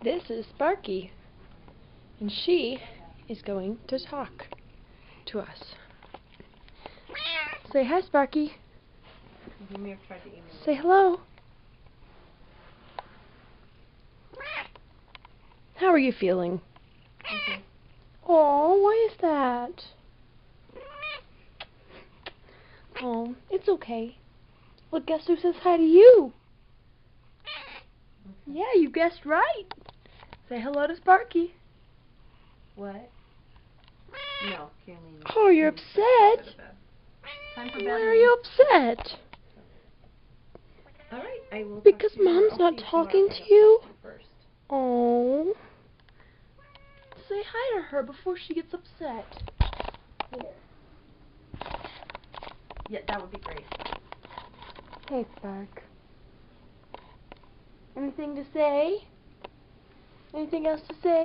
This is Sparky, and she is going to talk to us. Say hi, Sparky. Say hello. How are you feeling? Okay. Oh, why is that? Oh, it's okay. Well, guess who says hi to you? Okay. Yeah, you guessed right. Say hello to Sparky. What? No, Caroline. Oh, you're upset. Time for bed. Why are you upset? All right, I will. Because talk to you Mom's I'll not see you talking tomorrow. to you? First. Oh. Say hi to her before she gets upset. Here. Yeah, that would be great. Hey, Spark. Anything to say? Anything else to say?